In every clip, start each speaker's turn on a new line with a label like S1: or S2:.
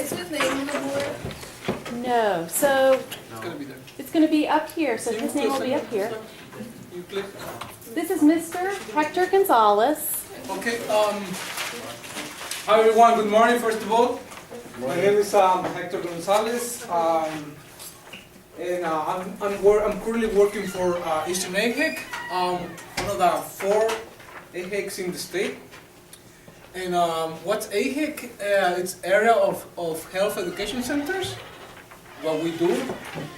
S1: Is his name on the board?
S2: No, so
S3: It's gonna be there.
S2: it's going to be up here, so his name will be up here.
S3: You click.
S2: This is Mr. Hector Gonzalez.
S3: Okay, hi everyone, good morning first of all. My name is Hector Gonzalez, and I'm currently working for Eastern AHEC, one of the 4 AHECs in the state. And what's AHEC? It's Area of Health Education Centers. What we do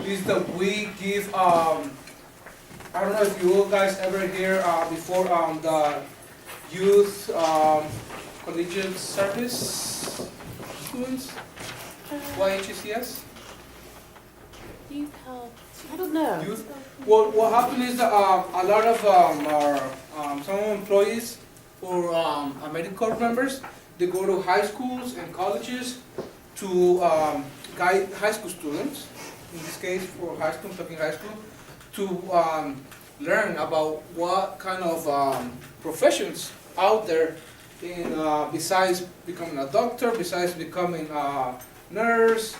S3: is that we give, I don't know if you guys ever hear before the youth collegiate service students, YHCS.
S2: Youth health, I don't know.
S3: Youth. Well, what happened is that a lot of some employees or AmeriCorps members, they go to high schools and colleges to guide high school students. In this case, for high school, talking high school, to learn about what kind of professions out there in besides becoming a doctor, besides becoming a nurse,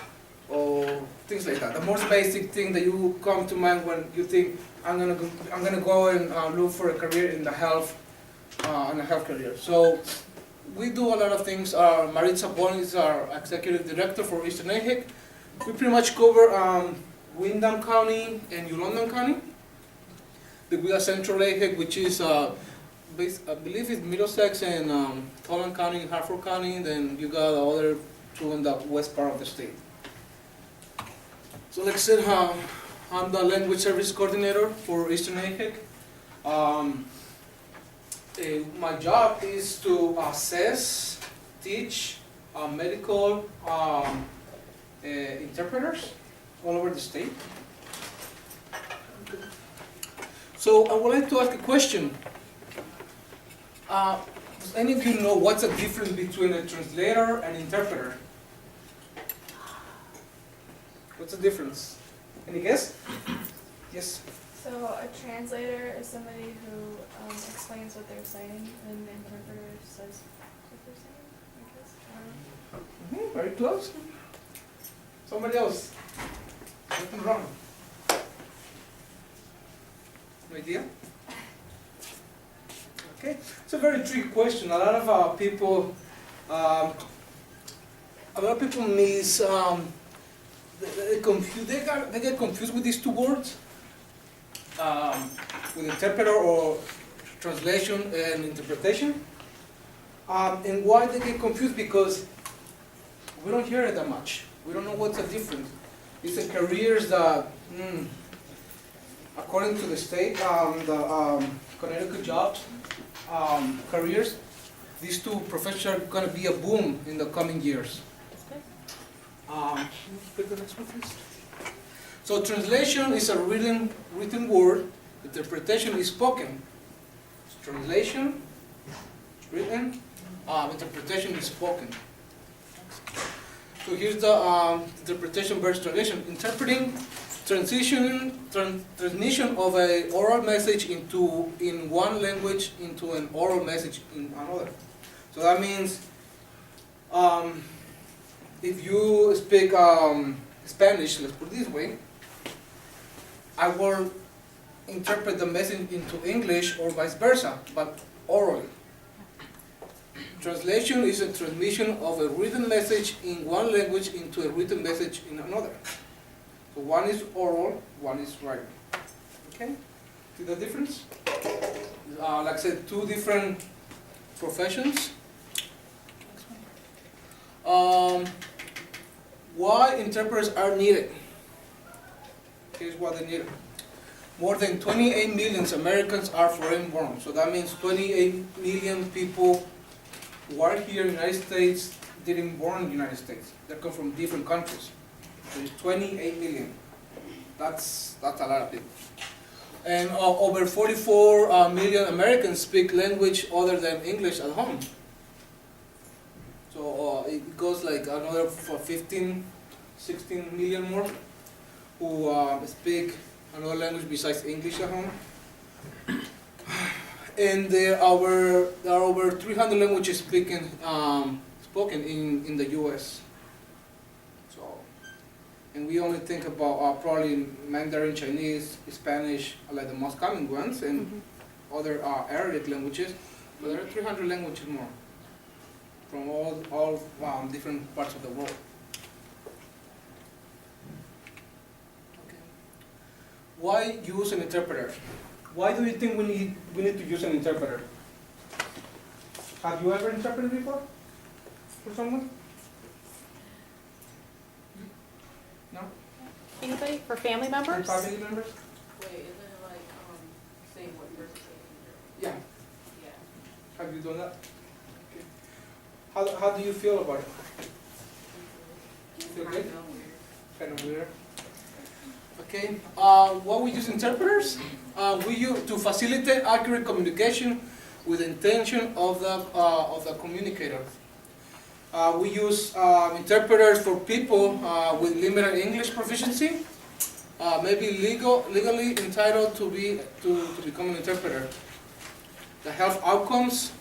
S3: or things like that. The most basic thing that you come to mind when you think I'm gonna go and look for a career in the health career. So we do a lot of things. Maritza Bon is our executive director for Eastern AHEC. We pretty much cover Windham County and New London County. We have Central AHEC, which is I believe it's Middlesex and Holland County and Hartford County. Then you got the other 2 in the west part of the state. So like I said, I'm the language service coordinator for Eastern AHEC. My job is to assess, teach medical interpreters all over the state. So I would like to ask a question. Does any of you know what's the difference between a translator and interpreter? What's the difference? Any guess? Yes?
S1: So a translator is somebody who explains what they're saying, and an interpreter says what they're saying, I guess. I don't know.
S3: Very close. Somebody else. Nothing wrong. No idea? Okay. It's a very tricky question. A lot of people miss. They get confused with these 2 words. With interpreter or translation and interpretation. And why they get confused? Because we don't hear it that much. We don't know what's the difference. It's the careers that, according to the state, the Connecticut jobs, careers, these 2 professions are going to be a boom in the coming years. Click the next one, please. So translation is a written word. Interpretation is spoken. Translation, written. Interpretation is spoken. So here's the interpretation versus translation. Interpreting, transmission of an oral message in one language into an oral message in another. So that means if you speak Spanish, let's put it this way, I will interpret the message into English or vice versa, but orally. Translation is a transmission of a written message in one language into a written message in another. So one is oral, one is writing. Okay? See the difference? Like I said, 2 different professions. Why interpreters are needed? Here's what they need. More than 28 million Americans are foreign born. So that means 28 million people who are here in the United States didn't born in the United States. They come from different countries. There's 28 million. That's a lot of people. And over 44 million Americans speak language other than English at home. So it goes like another for 15, 16 million more who speak another language besides English at home. And there are over 300 languages spoken in the U.S. So, and we only think about probably Mandarin, Chinese, Spanish, are like the most common ones, and other Arabic languages. But there are 300 languages more from all different parts of the world. Okay. Why use an interpreter? Why do you think we need to use an interpreter? Have you ever interpreted before for someone? No?
S2: Anybody for family members?
S3: Family members?
S4: Wait, isn't it like, saying what you're saying?
S3: Yeah.
S4: Yeah.
S3: Have you done that? Okay. How do you feel about it? Feel good? Kind of weird. Okay. What we use interpreters? We use to facilitate accurate communication with the intention of the communicator. We use interpreters for people with limited English proficiency, maybe legally entitled to become an interpreter. The health outcomes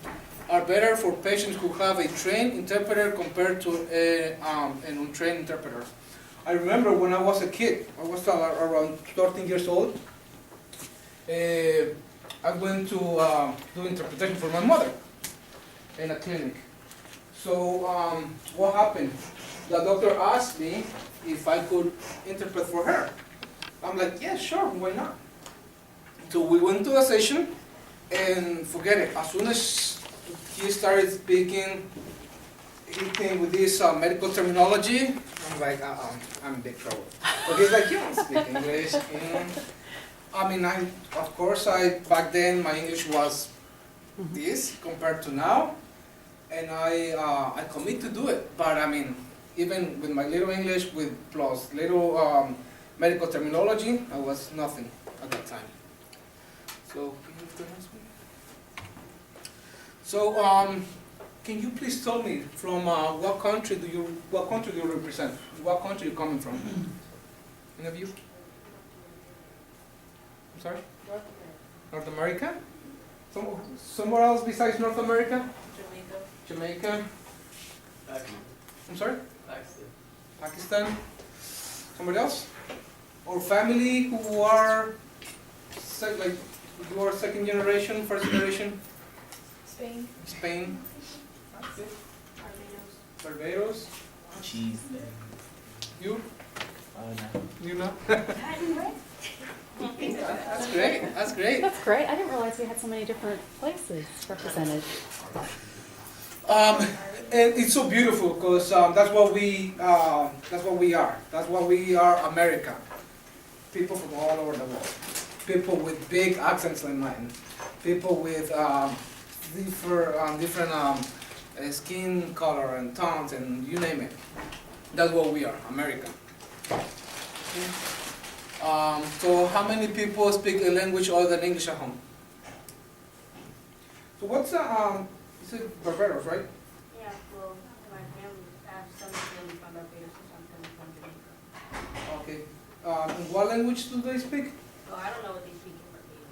S3: are better for patients who have a trained interpreter compared to an untrained interpreter. I remember when I was a kid, I was around 13 years old, I went to do interpretation for my mother in a clinic. So what happened? The doctor asked me if I could interpret for her. I'm like, yeah, sure, why not? So we went to a session, and forget it. As soon as he started speaking, he came with this medical terminology. I'm like, I'm in big trouble. But he's like, you don't speak English. I mean, of course, back then my English was this compared to now, and I commit to do it. But I mean, even with my little English, with plus little medical terminology, I was nothing at that time. So, can you turn this way? So, can you please tell me from what country do you represent? What country you coming from? Any of you? I'm sorry? North America? Somewhere else besides North America? Jamaica? I'm sorry? Pakistan? Somebody else? Or family who are like you are second generation, first generation?
S1: Spain.
S3: Spain? Barbados?
S5: Cheese.
S3: You?
S5: No.
S3: You know? That's great. That's great.
S2: That's great. I didn't realize we had so many different places represented.
S3: And it's so beautiful because that's what we are. That's what we are, America. People from all over the world. People with big accents like mine. People with different skin color and tones and you name it. That's what we are, America. So how many people speak a language other than English at home? So what's you said Barbados, right?
S4: Yeah, well, my family, I have some family from Barbados and some family from Jamaica.
S3: Okay. And what language do they speak?
S4: Oh, I don't know what they speak in Barbados.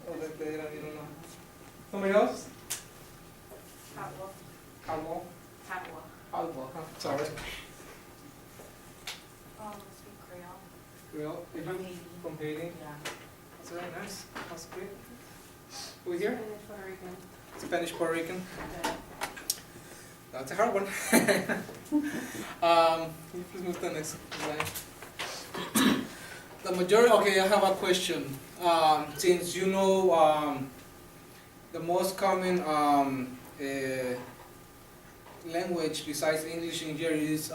S3: Oh, you don't know. Somebody else?
S4: Patois.
S3: Halwa?
S4: Patois.
S3: Halwa, huh? Sorry.
S4: Speak Creole.
S3: Creole? Is
S4: From
S3: you
S4: Haiti.
S3: from Haiti?
S4: Yeah.
S3: That's very nice. That's great. Who here?
S4: Puerto Rican.
S3: Spanish, Puerto Rican.
S4: Okay.
S3: That's a hard one. Can you please move to the next slide? The majority, okay, I have a question. Since you know the most common language besides English in here is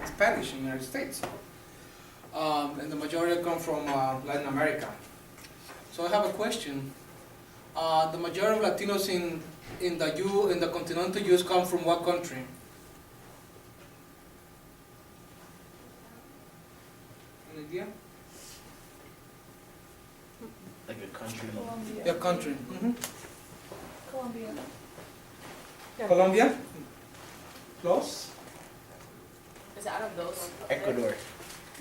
S3: Spanish in the United States. And the majority come from Latin America. So I have a question. The majority of Latinos in the continental US come from what country? Any idea?
S5: Like a country.
S1: Colombia.
S3: Yeah, country.
S1: Colombia.
S3: Colombia? Close?
S4: Is it out of those?
S5: Ecuador.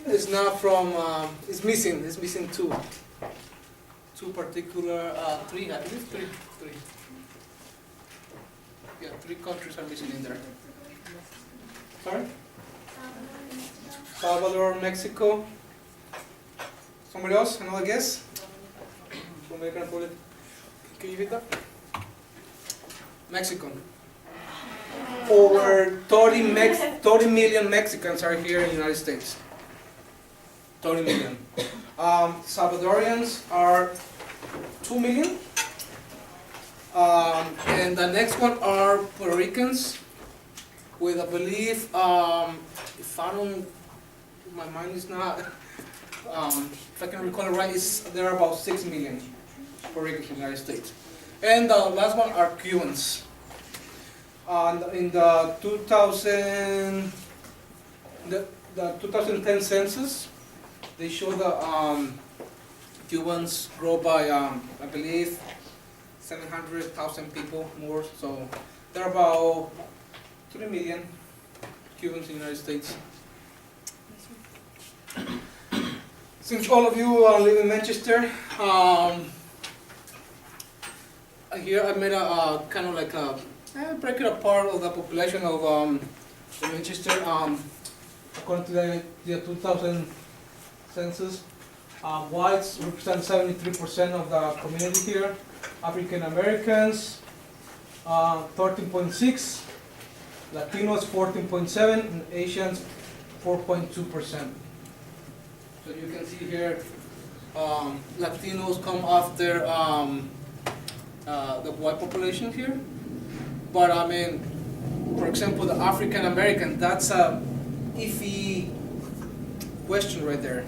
S3: It's not from, it's missing two. Two particular, three, I believe three. Yeah, three countries are missing in there. Sorry? Salvador, Mexico. Somebody else? Another guess? Dominican Republic. Can you hit that? Mexico. Over 30 million Mexicans are here in the United States. 30 million. Salvadorians are 2 million. And the next one are Puerto Ricans with, I believe, if I don't, my mind is not, if I can recall it right, there are about 6 million Puerto Ricans in the United States. And the last one are Cubans. In the 2010 census, they show the Cubans grow by, I believe, 700,000 people more. So there are about 3 million Cubans in the United States. Since all of you live in Manchester, here I made a kind of like a break it apart of the population of Manchester. According to the 2000 census, whites represent 73% of the community here. African Americans, 13.6%, Latinos 14.7%, and Asians 4.2%. So you can see here, Latinos come after the white population here. But I mean, for example, the African American, that's a iffy question right there,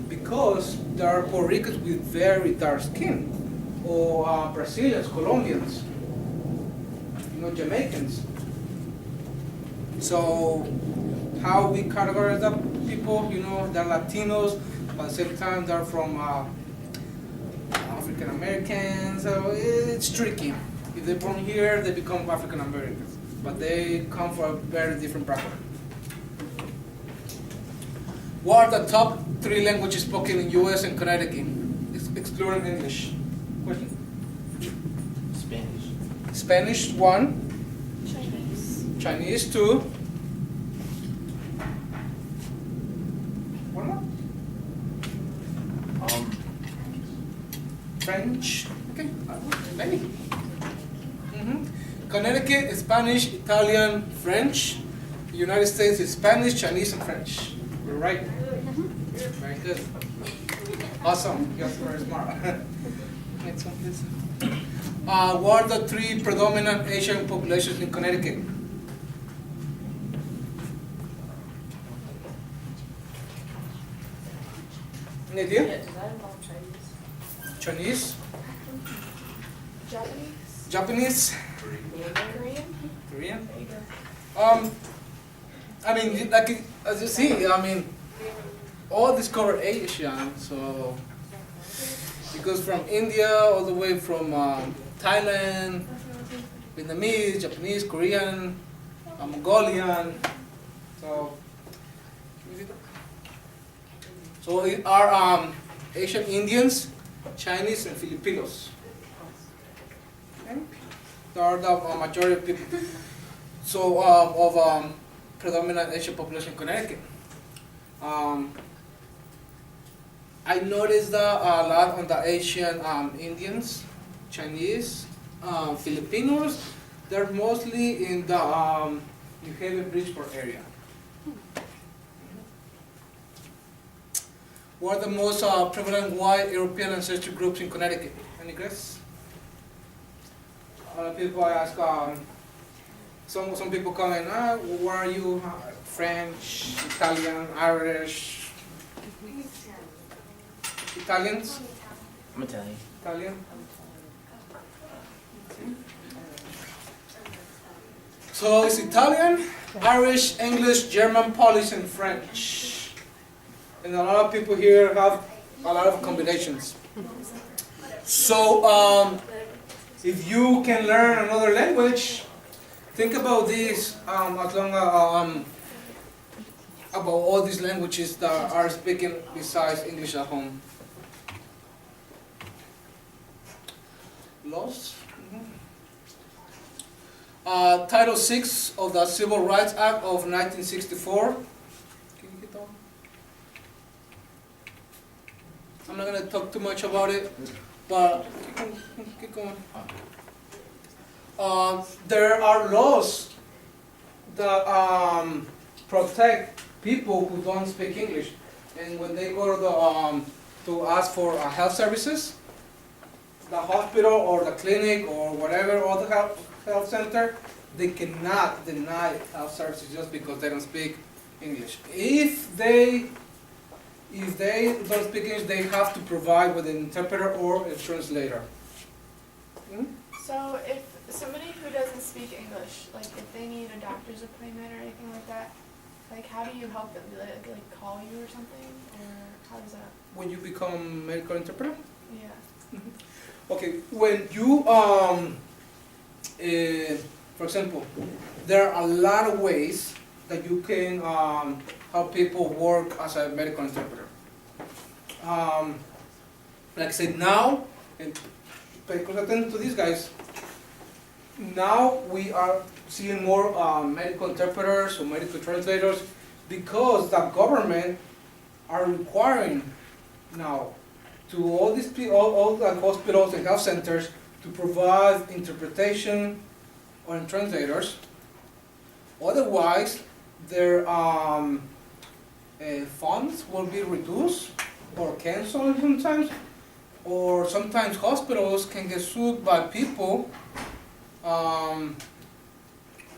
S3: because there are Puerto Ricans with very dark skin, or Brazilians, Colombians, Jamaicans. So how we categorize the people, they're Latinos, but at the same time they're from African Americans, so it's tricky. If they're born here, they become African Americans, but they come from a very different background. What are the top 3 languages spoken in U.S. and Connecticut, excluding English? Question?
S5: Spanish.
S3: Spanish 1. Chinese 2. One more? French. Okay. Many. Connecticut is Spanish, Italian, French. United States is Spanish, Chinese, and French. We're right. Very good. Awesome. You're very smart. Next one, please. What are the 3 predominant Asian populations in Connecticut? Any idea?
S4: Yeah, does that involve Chinese?
S3: Chinese,
S1: Japanese?
S3: Japanese,
S1: Korean?
S3: Korean.
S1: There you go.
S3: I mean, like as you see, I mean, all this cover Asia. So it goes from India all the way from Thailand, Vietnamese, Japanese, Korean, Mongolian. So it are Asian Indians, Chinese, and Filipinos. Okay? They are the majority of people. So of predominant Asian population in Connecticut. I noticed that a lot on the Asian Indians, Chinese, Filipinos. They're mostly in the New Haven, Bridgeport area. What are the most prevalent white European ancestry groups in Connecticut? Any guess? People ask, some people come in, where are you? French, Italian, Irish, Italians?
S5: I'm Italian.
S3: Italian? So it's Italian, Irish, English, German, Polish, and French. And a lot of people here have a lot of combinations. So if you can learn another language, think about this as long as about all these languages that are speaking besides English at home. Laws? Title VI of the Civil Rights Act of 1964. Can you get that one? I'm not gonna talk too much about it, but keep going. There are laws that protect people who don't speak English, and when they go to the to ask for health services, the hospital or the clinic or whatever other health center, they cannot deny health services just because they don't speak English. If they don't speak English, they have to provide with an interpreter or a translator. Hmm?
S1: So if somebody who doesn't speak English, like if they need a doctor's appointment or anything like that, like how do you help them? Do they like call you or something, or how does that?
S3: When you become medical interpreter?
S1: Yeah.
S3: Okay, when you, for example, there are a lot of ways that you can help people work as a medical interpreter. Like I said, now, and pay close attention to these guys, now we are seeing more medical interpreters or medical translators because the government are requiring now to all these people, all the hospitals and health centers to provide interpretation or translators. Otherwise, their funds will be reduced or canceled sometimes, or sometimes hospitals can get sued by people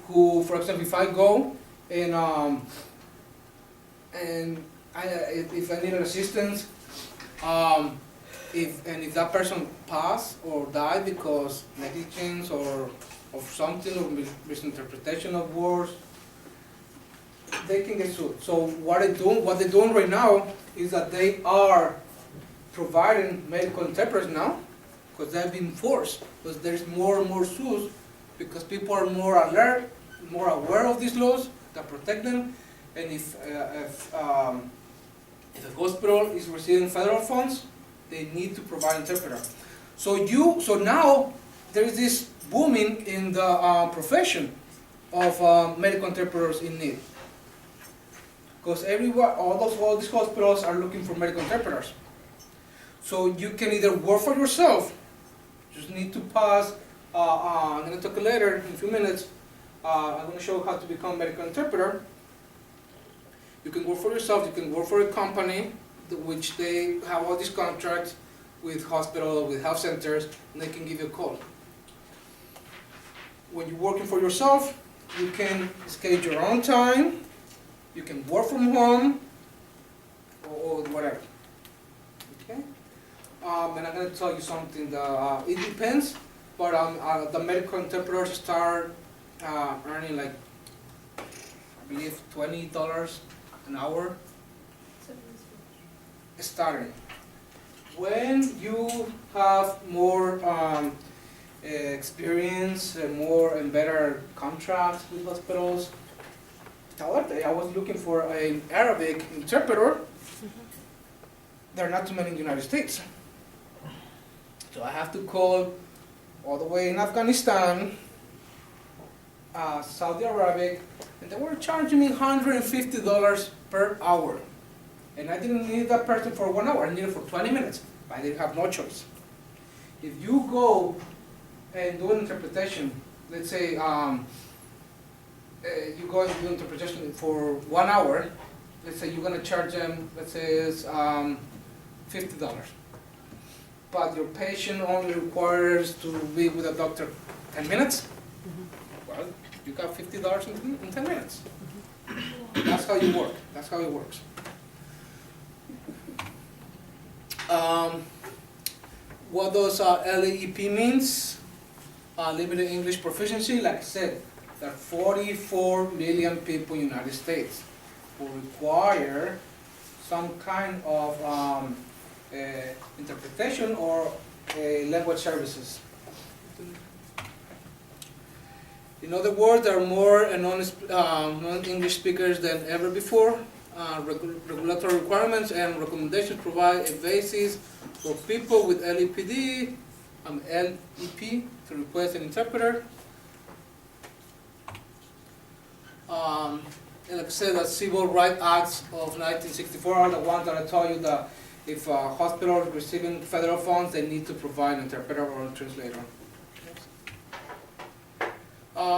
S3: who, for example, if I go and if I need an assistance, if that person passed or died because negligence or of something or misinterpretation of words, they can get sued. So what they're doing right now is that they are providing medical interpreters now, because they've been forced, because there's more and more suits, because people are more alert, more aware of these laws that protect them, and if a hospital is receiving federal funds, they need to provide interpreter. So now there is this booming in the profession of medical interpreters in need, because all these hospitals are looking for medical interpreters. So you can either work for yourself, just need to pass. I'm going to talk later in a few minutes. I'm going to show how to become a medical interpreter. You can work for yourself. You can work for a company, which they have all these contracts with hospitals, with health centers, and they can give you a call. When you're working for yourself, you can schedule your own time. You can work from home, or whatever. Okay. And I'm going to tell you something. It depends, but the medical interpreters start earning like, I believe, $20 an hour. Starting. When you have more experience and more and better contracts with hospitals, the other day I was looking for an Arabic interpreter. There are not too many in the United States. So I have to call all the way in Afghanistan, Saudi Arabia, and they were charging me $150 per hour. And I didn't need that person for 1 hour, I needed it for 20 minutes. But I didn't have no choice. If you go and do an interpretation, let's say you go and do interpretation for 1 hour, let's say you're going to charge them, let's say it's $50. But your patient only requires to be with a doctor 10 minutes. Well, you got $50 in 10 minutes. That's how you work. That's how it works. What does LEP means? Limited English proficiency. Like I said, there are 44 million people in the United States who require some kind of interpretation or language services. In other words, there are more non-English speakers than ever before. Regulatory requirements and recommendations provide a basis for people with LEP to request an interpreter. And like I said, the Civil Rights Acts of 1964 are the ones that I told you that if a hospital is receiving federal funds, they need to provide an interpreter or a translator.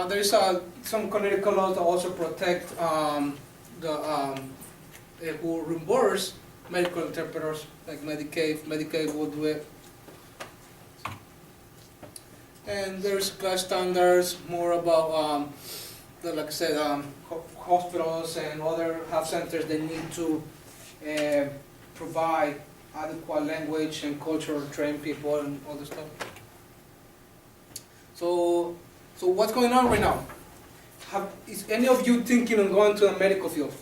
S3: There is some Connecticut laws that also protect who reimburse medical interpreters, like Medicaid. Medicaid will do it. And there's class standards, more about, like I said, hospitals and other health centers, they need to provide adequate language and culture, train people and all this stuff. So what's going on right now? Is any of you thinking of going to the medical field?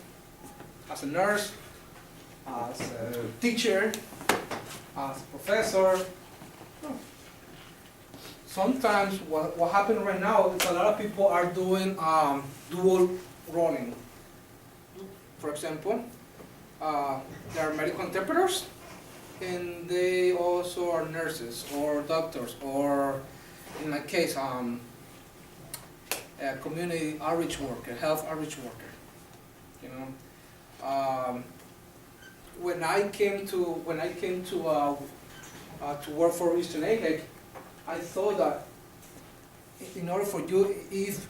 S3: As a nurse, as a teacher, as a professor? No. Sometimes what happens right now is a lot of people are doing dual rolling. For example, they are medical interpreters, and they also are nurses or doctors, or in my case, a community outreach worker, health outreach worker. You know, when I came to work for Eastern AHEC, I thought that in order for you, if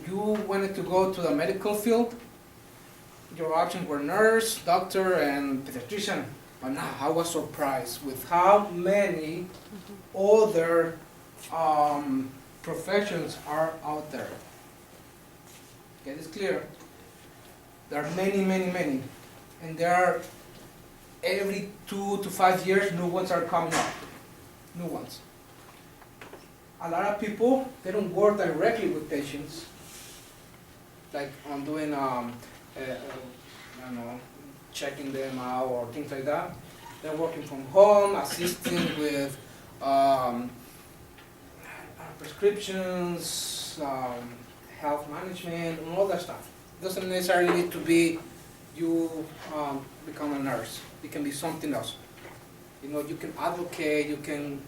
S3: you wanted to go to the medical field, your options were nurse, doctor, and pediatrician. But now I was surprised with how many other professions are out there. Get this clear. There are many, many, many, and there are every 2 to 5 years new ones are coming up. New ones. A lot of people, they don't work directly with patients, like on doing, I don't know, checking them out or things like that. They're working from home, assisting with prescriptions, health management, and all that stuff. It doesn't necessarily need to be you become a nurse. It can be something else. You know, you can advocate, you can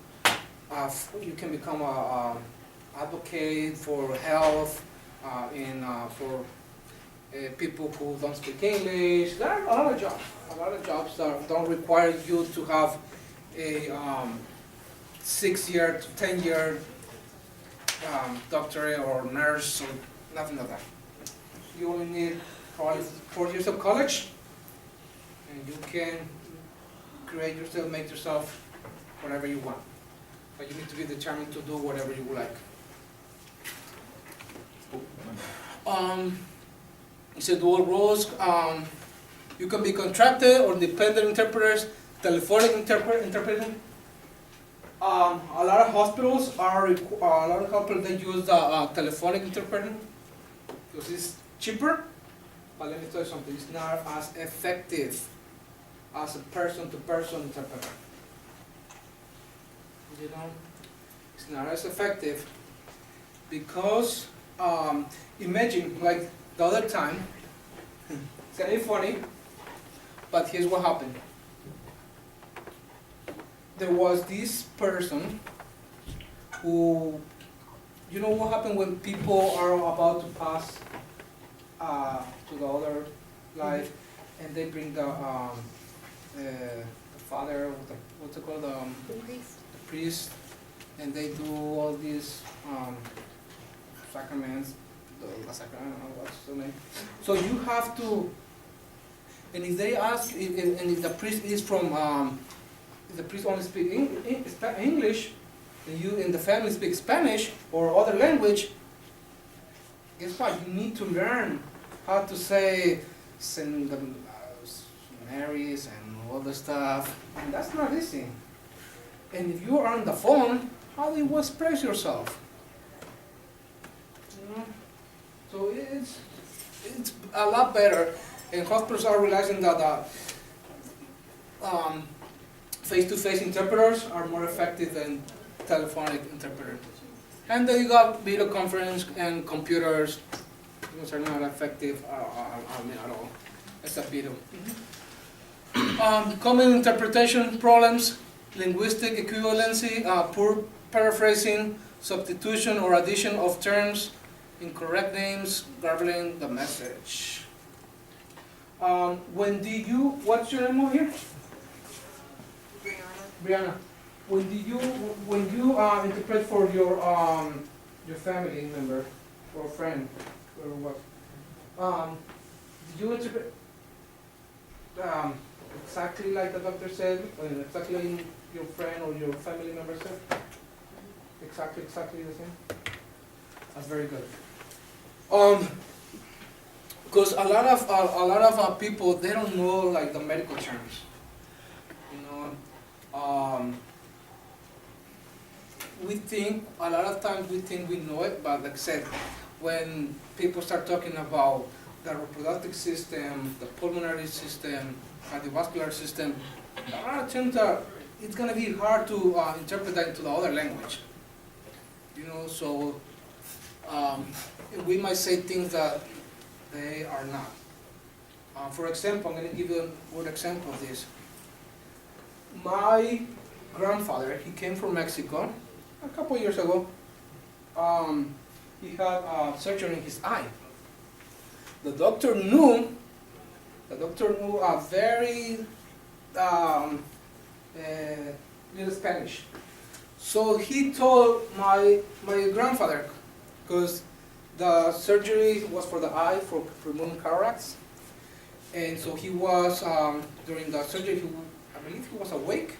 S3: become a advocate for health, for people who don't speak English. There are a lot of jobs that don't require you to have a 6-year to 10-year doctorate or nurse or nothing like that. You only need probably 4 years of college, and you can create yourself, make yourself whatever you want. But you need to be determined to do whatever you like. It's a dual roles. You can be contracted or independent interpreters, telephonic interpreting. A lot of hospitals they use telephonic interpreting because it's cheaper. But let me tell you something, it's not as effective as a person-to-person interpreter. You know, it's not as effective because imagine like the other time, it's gonna be funny, but here's what happened. There was this person who, you know what happened when people are about to pass to the other life, and they bring the father, what's it called,
S2: The priest.
S3: the priest, and they do all these sacraments, I don't know what's the name. So you have to, and if they ask, and if the priest is from, if the priest only speaks English, and you and the family speak Spanish or other language, guess what? You need to learn how to say Saint Mary's and all the stuff, and that's not easy. And if you are on the phone, how do you express yourself? You know? So it's a lot better, and hospitals are realizing that face-to-face interpreters are more effective than telephonic interpreters. And then you got video conference and computers, which are not effective at all. It's a video. Common interpretation problems, linguistic equivalency, poor paraphrasing, substitution or addition of terms, incorrect names, garbling the message. What's your name over here? Brianna, when you interpret for your family member or friend or what, did you interpret exactly like the doctor said, or exactly like your friend or your family member said? Exactly the same? That's very good. Because a lot of people, they don't know like the medical terms. You know, we think, a lot of times we think we know it, but like I said, when people start talking about the reproductive system, the pulmonary system, cardiovascular system, a lot of terms that it's gonna be hard to interpret that into the other language. You know, so we might say things that they are not. For example, I'm gonna give you a good example of this. My grandfather, he came from Mexico a couple years ago. He had surgery in his eye. The doctor knew very little Spanish. So he told my grandfather, because the surgery was for the eye, for removing cataracts. And so he was, during the surgery, I believe he was awake.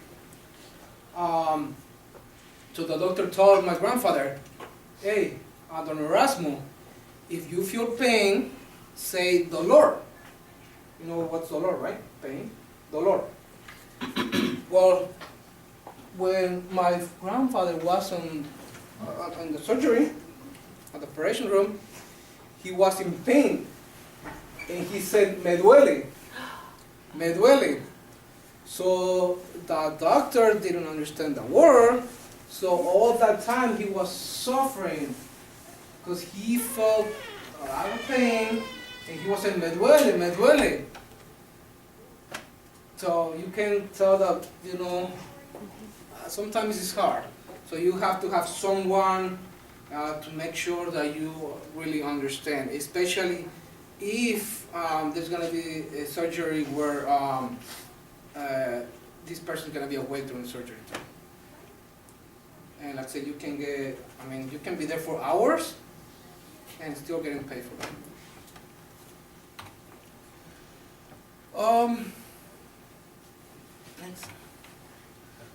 S3: So the doctor told my grandfather, hey, Don Erasmo, if you feel pain, say dolor. You know what's dolor, right? Pain, dolor. Well, when my grandfather was in the surgery, at the operation room, he was in pain. And he said, me duele, me duele. So the doctor didn't understand the word, so all that time he was suffering because he felt a lot of pain, and he was saying, me duele, me duele. So you can tell that, you know, sometimes it's hard. So you have to have someone to make sure that you really understand, especially if there's going to be a surgery where this person is going to be awake during surgery time. And like I said, you can get, I mean, you can be there for hours and still getting paid for that. Next.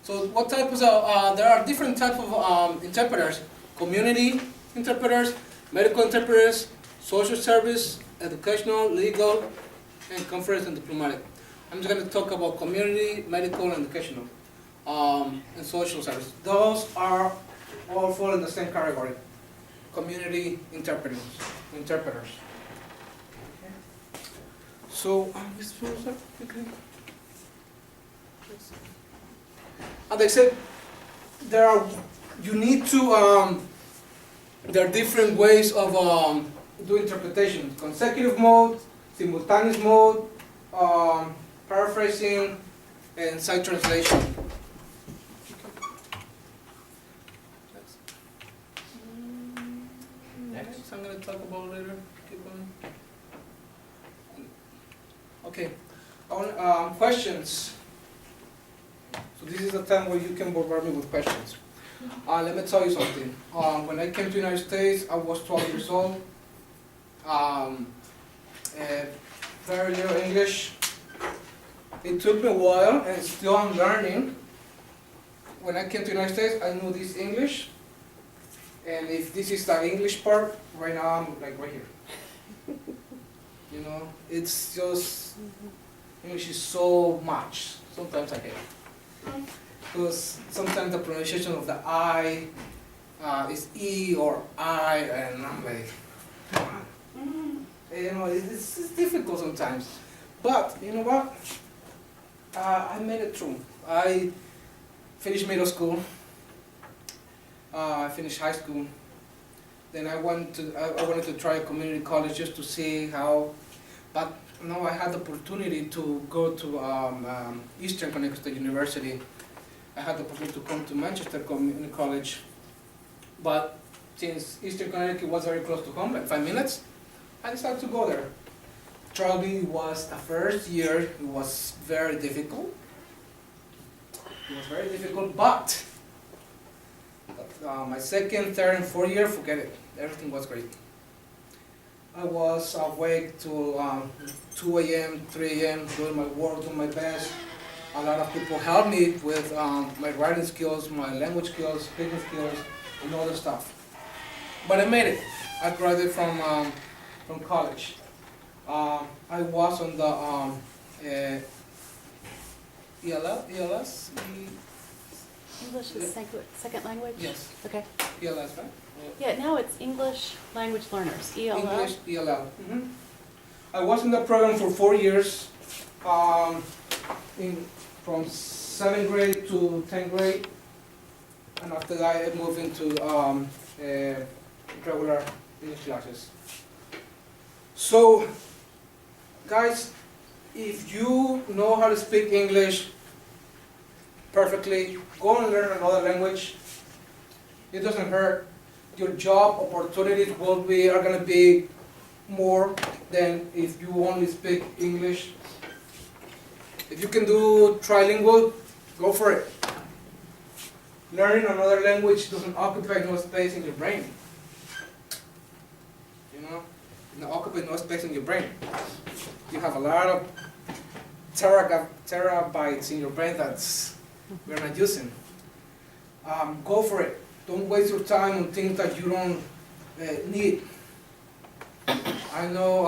S3: So what types of, there are different types of interpreters: community interpreters, medical interpreters, social service, educational, legal, and conference and diplomatic. I'm just going to talk about community, medical, and educational, and social service. Those are all fall in the same category. Community interpreters. Okay. So, as I said, you need to, there are different ways of doing interpretation. Consecutive mode, simultaneous mode, paraphrasing, and side translation. Next, I'm going to talk about later. Keep going. Okay, questions. So this is the time where you can bombard me with questions. Let me tell you something. When I came to the United States, I was 12 years old. Very little English. It took me a while, and still I'm learning. When I came to the United States, I knew this English. And if this is the English part, right now I'm like right here. You know, it's just, English is so much. Sometimes I hate it. Because sometimes the pronunciation of the I is E or I, and I'm like, come on. You know, it's difficult sometimes. But, you know what? I made it through. I finished middle school. I finished high school. Then I wanted to try a community college just to see how, but now I had the opportunity to go to Eastern Connecticut State University. I had the opportunity to come to Manchester Community College, but since Eastern Connecticut was very close to home, like 5 minutes, I decided to go there. Probably was the first year, it was very difficult. It was very difficult, but my second, third, and fourth year, forget it. Everything was great. I was awake till 2 a.m., 3 a.m., doing my work, doing my best. A lot of people helped me with my writing skills, my language skills, speaking skills, and all that stuff. But I made it. I graduated from college. I was on the ELS?
S2: English is second language?
S3: Yes,
S2: Okay.
S3: ELS, right?
S2: Yeah, now it's English Language Learners, ELL.
S3: English ELL. I was in the program for 4 years, from 7th grade to 10th grade, and after that I moved into regular English classes. So, guys, if you know how to speak English perfectly, go and learn another language. It doesn't hurt. Your job opportunities are going to be more than if you only speak English. If you can do trilingual, go for it. Learning another language doesn't occupy no space in your brain. You know, it doesn't occupy no space in your brain. You have a lot of terabytes in your brain that's we're not using. Go for it. Don't waste your time on things that you don't need. I know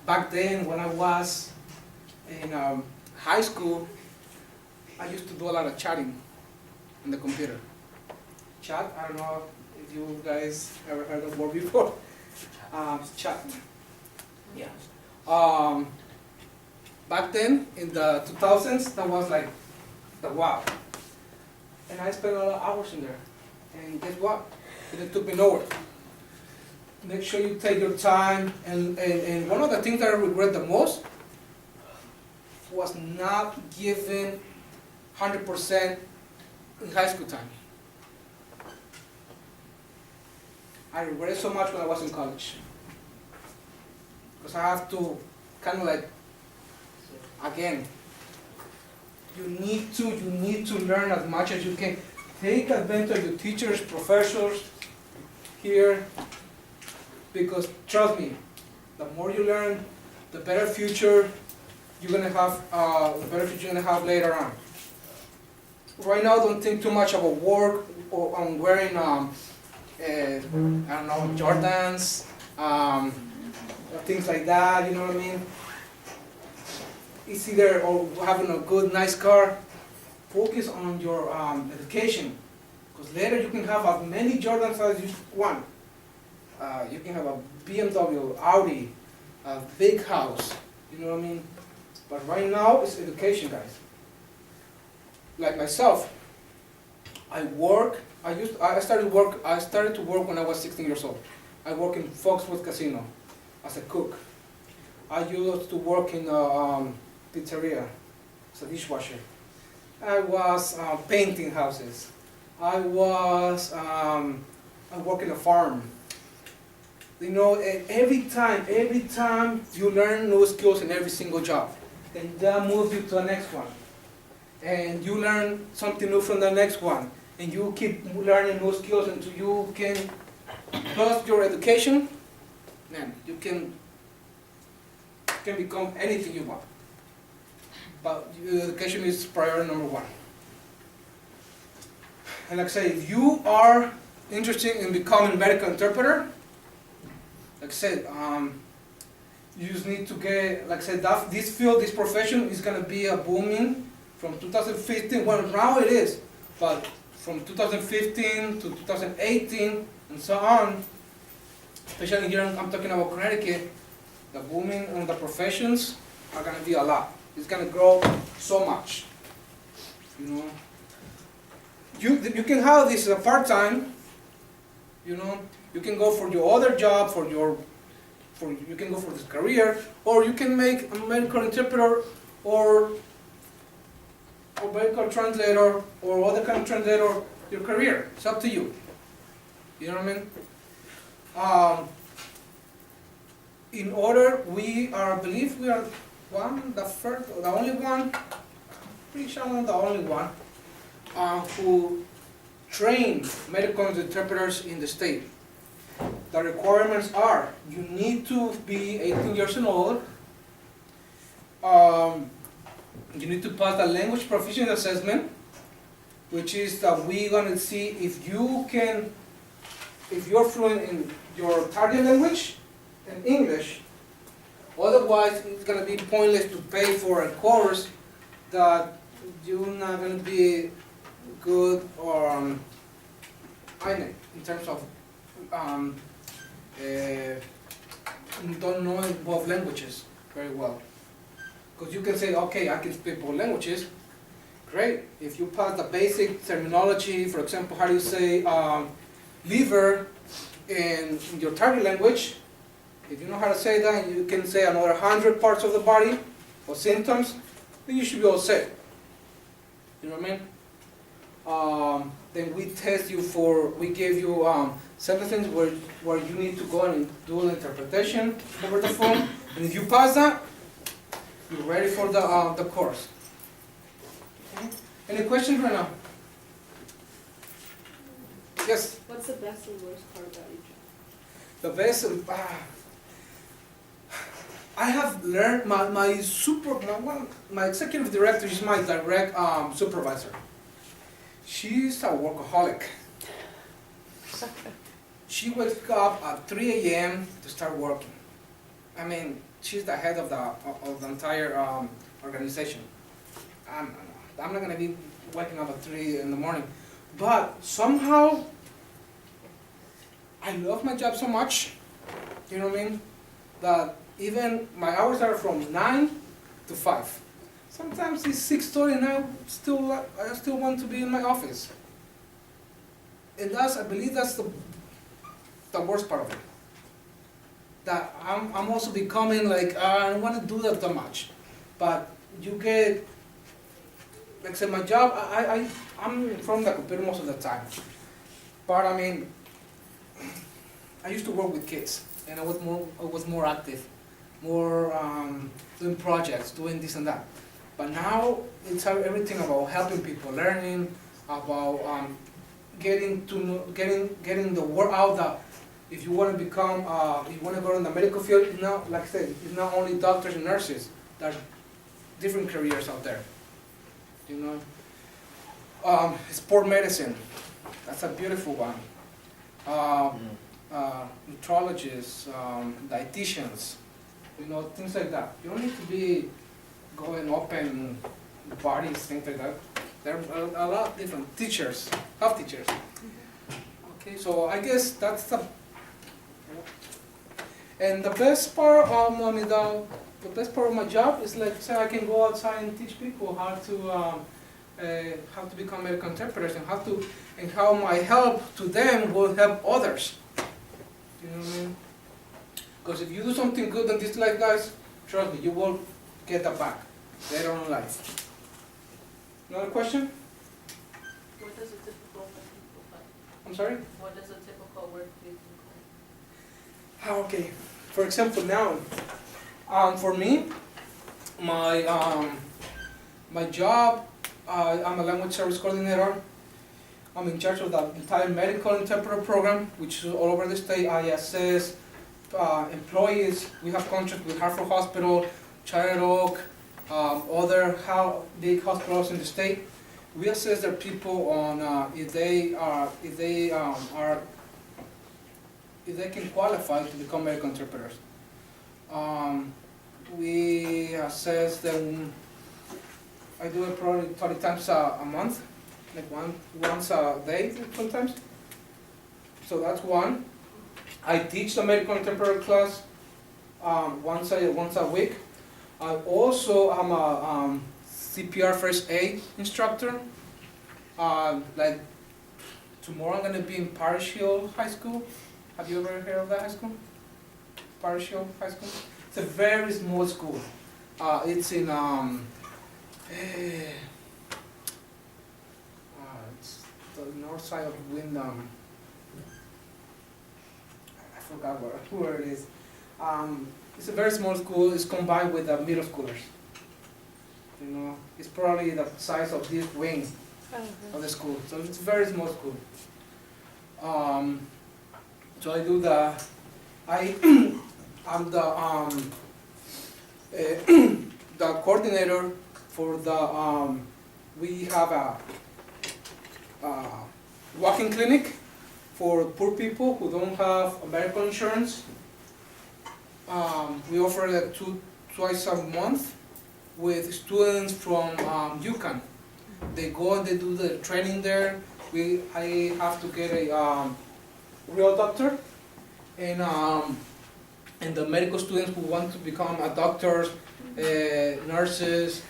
S3: back then when I was in high school, I used to do a lot of chatting on the computer. Chat, I don't know if you guys ever heard of the word before. Chat. Yeah. Back then, in the 2000s, that was like the wow. And I spent a lot of hours in there. And guess what? It took me nowhere. Make sure you take your time. And one of the things that I regret the most was not giving 100% in high school time. I regret it so much when I was in college. Because I have to kind of like, again, you need to learn as much as you can. Take advantage of your teachers, professors here, because trust me, the more you learn, the better future you're gonna have. The better future you're gonna have later on. Right now, don't think too much about work or on wearing I don't know, Jordans, things like that. You know what I mean? It's either or having a good, nice car. Focus on your education, because later you can have as many Jordans as you want. You can have a BMW, Audi, a big house. You know what I mean? But right now it's education, guys. Like myself, I started to work when I was 16 years old. I work in Foxwood Casino as a cook. I used to work in a pizzeria as a dishwasher. I was painting houses. I work in a farm. You know, every time you learn new skills in every single job, then that moves you to the next one. And you learn something new from the next one. And you keep learning new skills until you can, plus your education, man, you can become anything you want. But your education is priority number one. And like I say, if you are interested in becoming a medical interpreter, like I said, you just need to get, like I said, this field, this profession is going to be a booming from 2015, well now it is, but from 2015 to 2018 and so on, especially here I'm talking about Connecticut, the booming on the professions are going to be a lot. It's going to grow so much, you know. You can have this as a part-time, you know. You can go for your other job, you can go for this career, or you can make a medical interpreter or medical translator or other kind of translator your career. It's up to you. You know what I mean? In order, I believe we are the only one, pretty sure I'm the only one who train medical interpreters in the state. The requirements are, you need to be 18 years and old, you need to pass the language proficiency assessment, which is that we're gonna see if you're fluent in your target language and English. Otherwise, it's gonna be pointless to pay for a course that you're not gonna be good or in terms of don't know both languages very well. Because you can say, okay, I can speak both languages. Great. If you pass the basic terminology, for example, how do you say liver in your target language? If you know how to say that, you can say another 100 parts of the body or symptoms, then you should be all set. You know what I mean? Then we test you we give you sentences where you need to go and do an interpretation over the phone. And if you pass that, you're ready for the course. Okay. Any questions right now? Yes?
S2: What's the best and worst part about each
S3: The best, I have learned, my executive director is my direct supervisor. She's a workaholic. She wakes up at 3 a.m. to start working. I mean, she's the head of the entire organization. I'm not gonna be waking up at 3 in the morning, but somehow I love my job so much. You know what I mean? That even my hours are from 9 to 5. Sometimes it's 6:30 and I still want to be in my office. And I believe that's the worst part of it. That I'm also becoming like, I don't want to do that much. But you get, like I said, my job, I'm in front of the computer most of the time. But I mean, I used to work with kids and I was more active, more doing projects, doing this and that. But now it's everything about helping people, learning, about getting the word out that if you want to become, if you want to go in the medical field, it's not, like I said, it's not only doctors and nurses. There are different careers out there. You know, sport medicine, that's a beautiful one. Nutrologists, dietitians, you know, things like that. You don't need to be going open bodies, things like that. There are a lot of different teachers, health teachers. Okay, so I guess that's the. And the best part of the best part of my job is, like, say, I can go outside and teach people how to become medical interpreters and how my help to them will help others. You know what I mean? Because if you do something good in this life, guys, trust me, you will get that back later on in life. Another question?
S4: What does a typical work week look like?
S3: I'm sorry?
S4: What does a typical work week look like?
S3: Okay. For example, now, for me, my job, I'm a language service coordinator. I'm in charge of the entire medical interpreter program, which is all over the state. I assess employees. We have contracts with Hartford Hospital, Child Oak, other big hospitals in the state. We assess their people on if they can qualify to become medical interpreters. We assess them. I do it probably 30 times a month, like once a day sometimes. So that's one. I teach the medical interpreter class once a week. I also am a CPR first aid instructor. Like tomorrow I'm gonna be in Parish Hill High School. Have you ever heard of that high school? Parish Hill High School. It's a very small school. It's in it's the north side of Wyndham. I forgot where it is. It's a very small school. It's combined with the middle schoolers. You know, it's probably the size of this wing. of the school. So it's a very small school. So I do I'm the coordinator for we have a walking clinic for poor people who don't have medical insurance. We offer it twice a month with students from UConn. They go and they do the training there. I have to get a real doctor, and the medical students who want to become a doctors, nurses,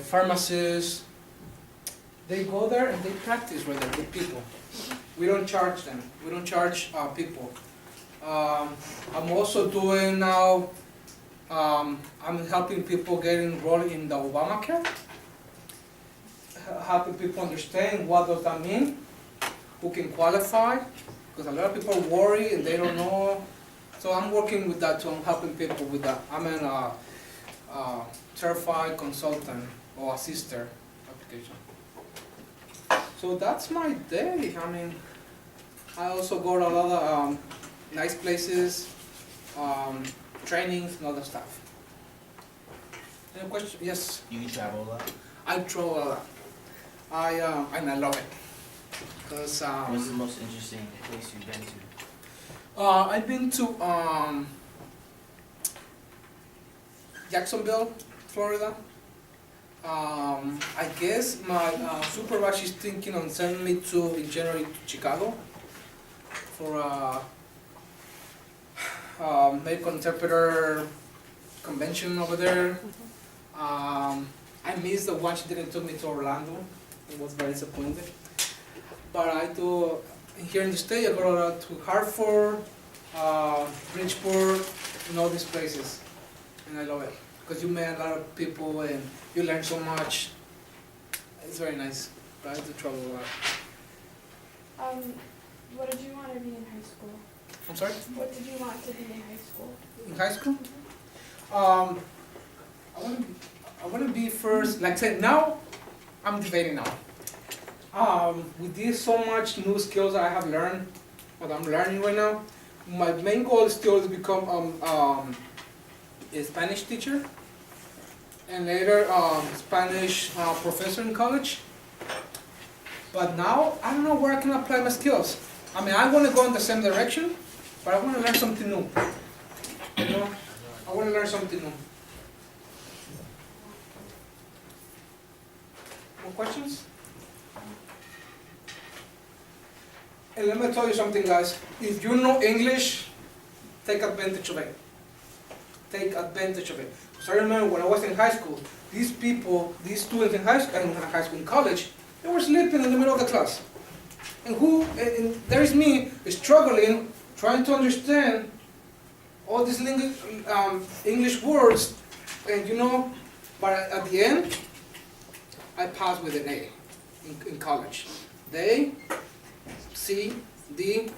S3: pharmacists, they go there and they practice right there with people. We don't charge them. We don't charge people. I'm also doing now, I'm helping people get enrolled in the Obamacare, helping people understand what does that mean, who can qualify, because a lot of people worry and they don't know. So I'm working with that too. I'm helping people with that. I'm a certified consultant or assister application. So that's my day. I mean, I also go to a lot of nice places, trainings and other stuff. Any questions? Yes,
S5: You travel a lot?
S3: I travel a lot. And I love it. Because
S5: What's the most interesting place you've been to?
S3: I've been to Jacksonville, Florida. I guess my supervisor is thinking on sending me in January to Chicago for a medical interpreter convention over there. I missed the one she didn't take me to Orlando. It was very disappointing. But I do, here in the state, I go to Hartford, Bridgeport, and all these places. And I love it. Because you meet a lot of people and you learn so much. It's very nice. But I have to travel a lot.
S1: What did you want to be in high school?
S3: I'm sorry?
S1: What did you want to be in high school?
S3: In high school? I want to be first, like I said, now, I'm debating now. With this so much new skills I have learned, what I'm learning right now, my main goal is still to become a Spanish teacher, and later Spanish professor in college. But now, I don't know where I can apply my skills. I mean, I want to go in the same direction, but I want to learn something new. You know, I want to learn something new. More questions? And let me tell you something, guys. If you know English, take advantage of it. Take advantage of it. So I remember when I was in high school, these students in high school, in college, they were sleeping in the middle of the class. And there is me struggling, trying to understand all these English words, and but at the end, I passed with an A in college. They, C, D.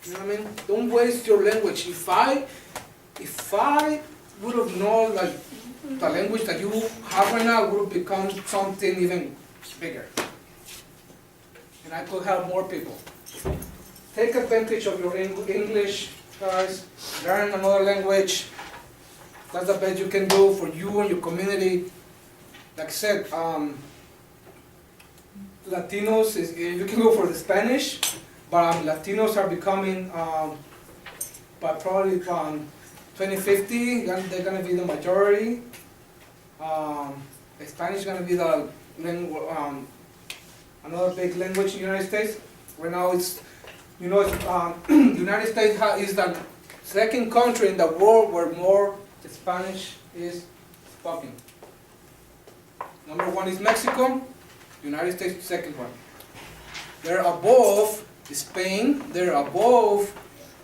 S3: You know what I mean? Don't waste your language. If I would have known like the language that you have right now, would have become something even bigger. And I could help more people. Take advantage of your English, guys. Learn another language. That's the best you can do for you and your community. Like I said, Latinos, you can go for the Spanish, but Latinos are becoming, by probably 2050, they're going to be the majority. Spanish is going to be the another big language in the United States. Right now, United States is the second country in the world where more Spanish is spoken. Number one is Mexico. United States, second one. They're above Spain. They're above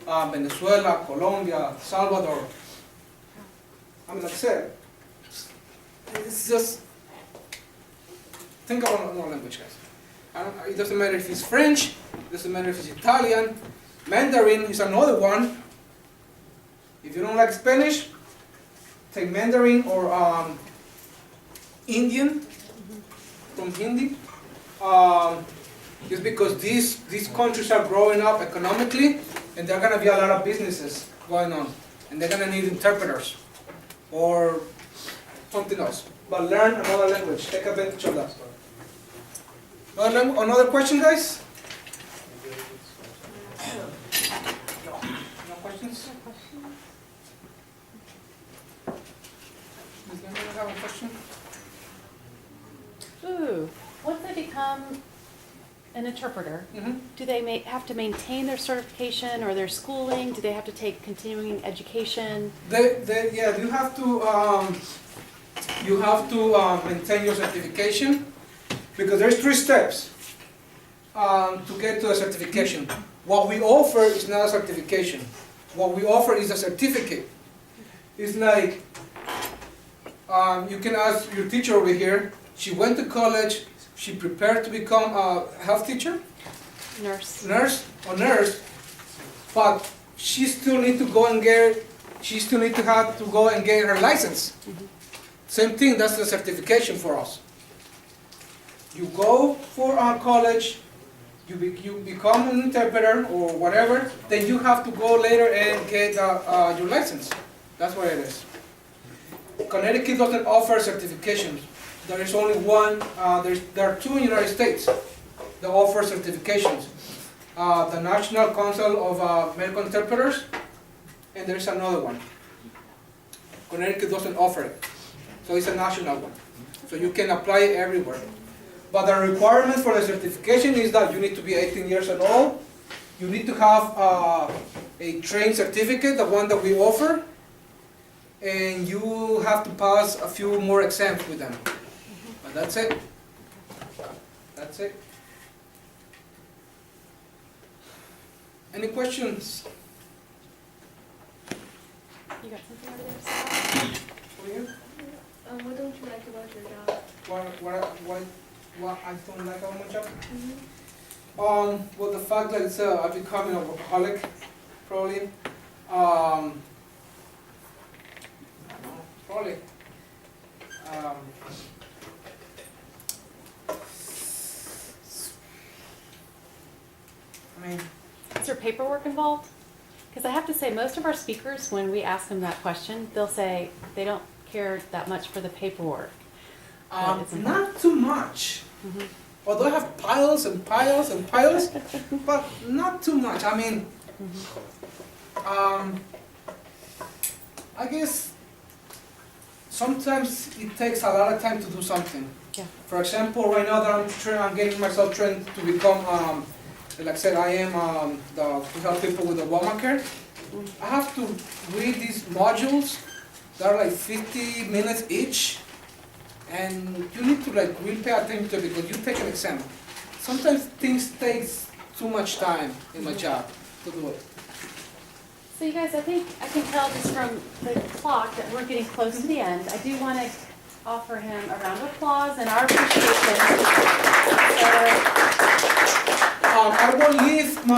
S3: Venezuela, Colombia, Salvador. I mean, like I said, it's just think about another language, guys. It doesn't matter if it's French. It doesn't matter if it's Italian. Mandarin is another one. If you don't like Spanish, take Mandarin or Indian. from Hindi. Is because these countries are growing up economically, and there are going to be a lot of businesses going on, and they're going to need interpreters or something else. But learn another language. Take advantage of that. Another question, guys? No questions? Does anyone have a question?
S2: Ooh, once they become an interpreter, do they have to maintain their certification or their schooling? Do they have to take continuing education?
S3: Yeah, you have to maintain your certification, because there's 3 steps to get to a certification. What we offer is not a certification. What we offer is a certificate. It's like, you can ask your teacher over here, she went to college, she prepared to become a health teacher,
S2: Nurse.
S3: nurse, but she still need to go and get, she still need to have to go and get her license. Same thing, that's the certification for us. You go for college, you become an interpreter or whatever, then you have to go later and get your license. That's what it is. Connecticut doesn't offer certifications. There is only one, there are 2 in the United States that offer certifications. The National Council of Medical Interpreters, and there's another one. Connecticut doesn't offer it, so it's a national one. So you can apply it everywhere. But the requirement for the certification is that you need to be 18 years old, you need to have a trained certificate, the one that we offer, and you have to pass a few more exams with them. But that's it. That's it. Any questions?
S2: You got something over there, Sarah?
S3: For you?
S1: What don't you like about your job?
S3: What I don't like about my job? Well, the fact that it's I'm becoming a workaholic, probably. I don't know, probably. I mean,
S2: Is there paperwork involved? Because I have to say, most of our speakers, when we ask them that question, they'll say they don't care that much for the paperwork.
S3: not too much.
S2: Mhm.
S3: Although I have piles and piles and piles, but not too much. I mean, I guess sometimes it takes a lot of time to do something.
S2: Yeah.
S3: For example, right now that I'm getting myself trained to become, like I said, I am to help people with the Walmart care. I have to read these modules that are like 50 minutes each, and you need to like really pay attention to it because you take an exam. Sometimes things takes too much time in my job to do it.
S2: So you guys, I think I can tell just from the clock that we're getting close to the end. I do want to offer him a round of applause and our appreciation.
S3: I will leave my